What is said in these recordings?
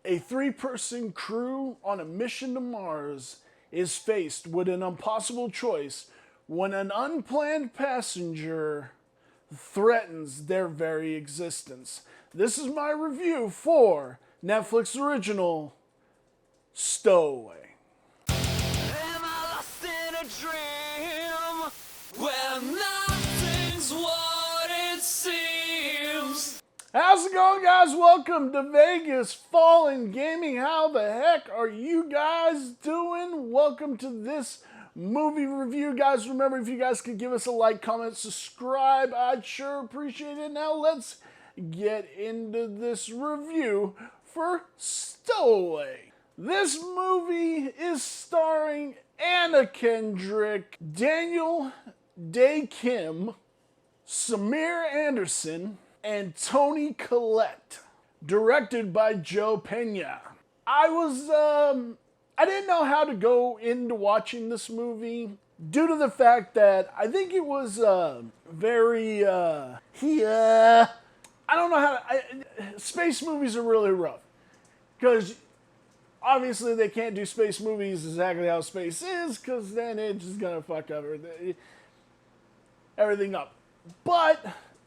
A three-person crew on a mission to Mars is faced with an impossible choice when an unplanned passenger threatens their very existence. This is my review for Netflix original Stowaway. Am I lost in a dream where nothing's what it seems? How's it going, guys? Welcome to Vegas Fallen Gaming. How the heck are you guys doing? Welcome to this movie review, guys. Remember, if you guys could give us a like, comment, subscribe, I'd sure appreciate it. Now let's get into this review for Stowaway. This movie is starring Anna Kendrick, Daniel Dazgic, Samir Anderson, and Toni Collette. Directed by Joe Pena. I didn't know how to go into watching this movie due to the fact that I think it was I don't know how space movies are really rough. Because obviously they can't do space movies exactly how space is, because then it's just going to fuck up everything up. But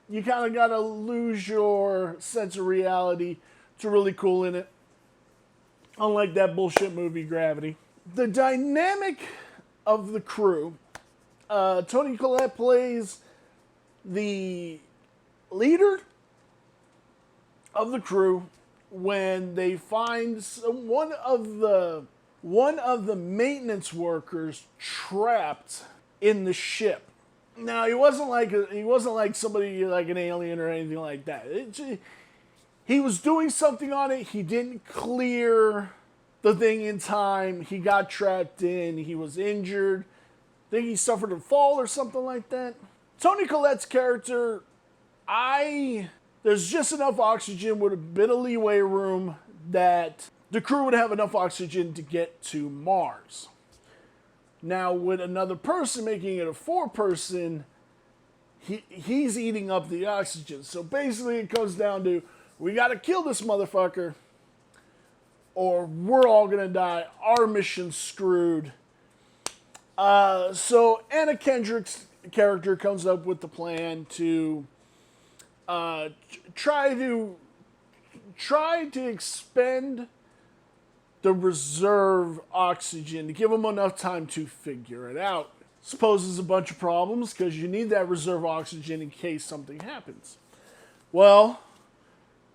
you kind of got to lose your sense of reality to really cool in it. Unlike that bullshit movie Gravity. The dynamic of the crew, Toni Collette plays the leader of the crew when they find one of the maintenance workers trapped in the ship. Now, he wasn't like somebody like an alien or anything like that. He was doing something on it. He didn't clear the thing in time. He got trapped in. He was injured. I think he suffered a fall or something like that. Toni Collette's character, there's just enough oxygen with a bit of leeway room that the crew would have enough oxygen to get to Mars. Now, with another person making it a four-person, he's eating up the oxygen. So basically it comes down to, we got to kill this motherfucker or we're all going to die. Our mission's screwed. So Anna Kendrick's character comes up with the plan to try to expend the reserve oxygen to give them enough time to figure it out. This poses a bunch of problems because you need that reserve oxygen in case something happens. Well,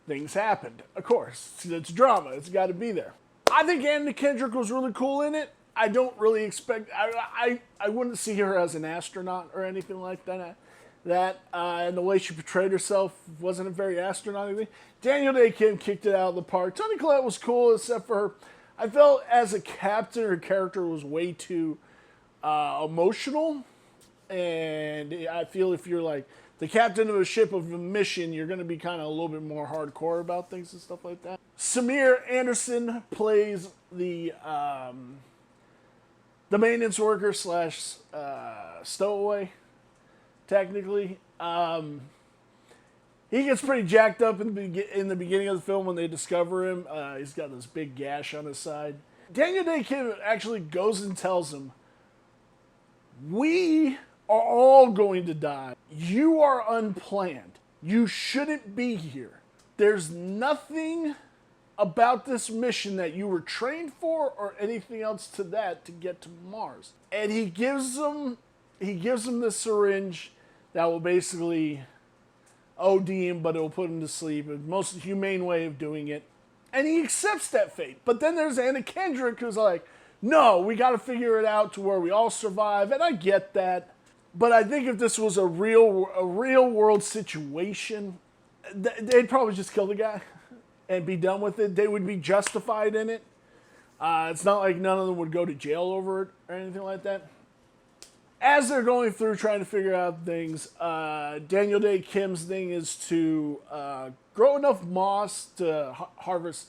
things happened, of course. It's drama. It's got to be there. I think Anna Kendrick was really cool in it. I don't really expect... I wouldn't see her as an astronaut or anything like that. And the way she portrayed herself wasn't a very astronaut thing. Daniel Dazgic kicked it out of the park. Toni Collette was cool, except for her. I felt as a captain, her character was way too emotional. And I feel if you're like the captain of a ship of a mission, you're going to be kind of a little bit more hardcore about things and stuff like that. Samir Anderson plays the maintenance worker slash stowaway, technically. He gets pretty jacked up in the beginning of the film when they discover him. He's got this big gash on his side. Daniel Dazgic actually goes and tells him, we are all going to die. You are unplanned. You shouldn't be here. There's nothing about this mission that you were trained for or anything else to that to get to Mars. And he gives him this syringe that will basically OD him, but it will put him to sleep. The most humane way of doing it. And he accepts that fate. But then there's Anna Kendrick who's like, no, we got to figure it out to where we all survive. And I get that. But I think if this was a real world situation, they'd probably just kill the guy and be done with it. They would be justified in it. It's not like none of them would go to jail over it or anything like that. As they're going through trying to figure out things, Daniel Dazgic's thing is to grow enough moss to harvest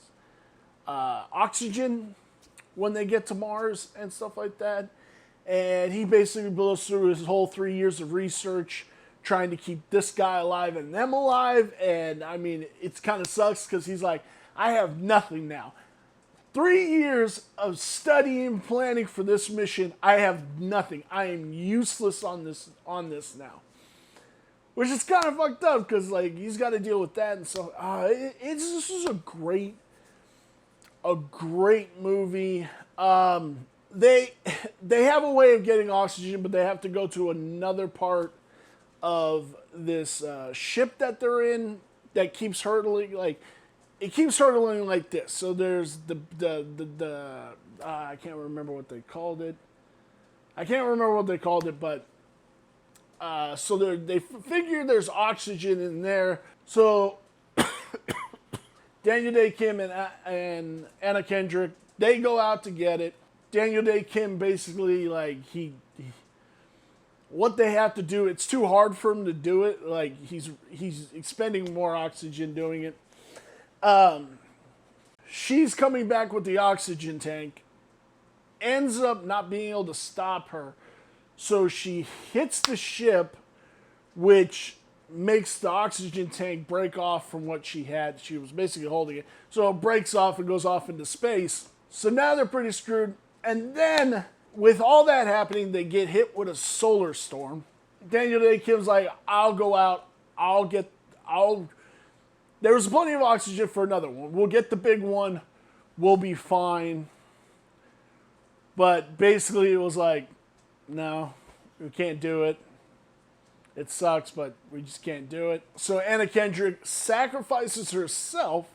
oxygen when they get to Mars and stuff like that. And he basically blows through his whole 3 years of research trying to keep this guy alive and them alive. And I mean, it kind of sucks because he's like, I have nothing now. 3 years of studying, planning for this mission. I have nothing. I am useless on this now, which is kind of fucked up because like he's got to deal with that and so. This is a great movie. They have a way of getting oxygen, but they have to go to another part of this ship that they're in that keeps hurtling like. It keeps hurtling like this. So there's the I can't remember what they called it. But so they figure there's oxygen in there. So Daniel Day Kim and Anna Kendrick, they go out to get it. Daniel Day Kim basically like he what they have to do. It's too hard for him to do it. Like he's expending more oxygen doing it. She's coming back with the oxygen tank, ends up not being able to stop her, so she hits the ship, which makes the oxygen tank break off from what she had. She was basically holding it, so it breaks off and goes off into space. So now they're pretty screwed, and then with all that happening, they get hit with a solar storm. Daniel Day Kim's like, I'll go out, there was plenty of oxygen for another one. We'll get the big one. We'll be fine. But basically it was like, no, we can't do it. It sucks, but we just can't do it. So Anna Kendrick sacrifices herself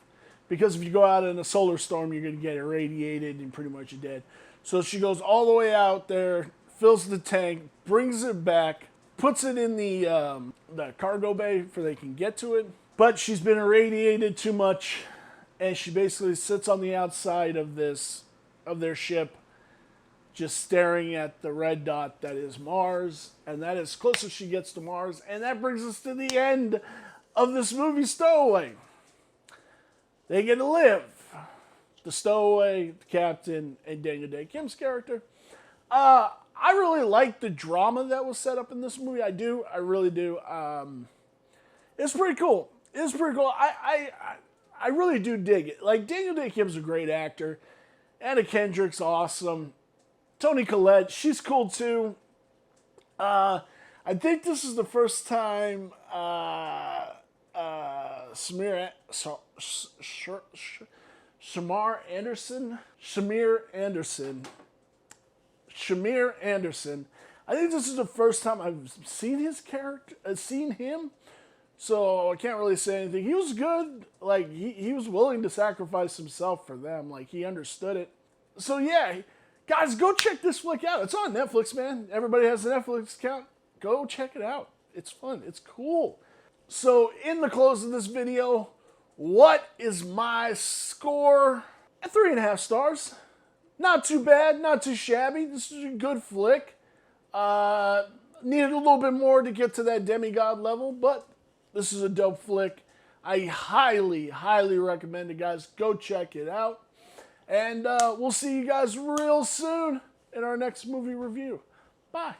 because if you go out in a solar storm, you're going to get irradiated and pretty much dead. So she goes all the way out there, fills the tank, brings it back, puts it in the cargo bay so they can get to it. But she's been irradiated too much, and she basically sits on the outside of their ship, just staring at the red dot that is Mars, and that is close as she gets to Mars. And that brings us to the end of this movie, Stowaway. They get to live. The stowaway, the captain, and Daniel Day Kim's character. I really like the drama that was set up in this movie. I do. I really do. It's pretty cool. I really do dig it. Like, Daniel Day Kim's a great actor. Anna Kendrick's awesome. Toni Collette, she's cool too. I think this is the first time Shamir Anderson. I think this is the first time I've seen his character, seen him. So I can't really say anything. He was good. Like he was willing to sacrifice himself for them. Like he understood it. So yeah, guys, go check this flick out. It's on Netflix, man. Everybody has a Netflix account. Go check it out. It's fun. It's cool. So in the close of this video, what is my score? At 3.5 stars. Not too bad. Not too shabby. This is a good flick. Needed a little bit more to get to that demigod level, but this is a dope flick. I highly, highly recommend it, guys. Go check it out. And we'll see you guys real soon in our next movie review. Bye.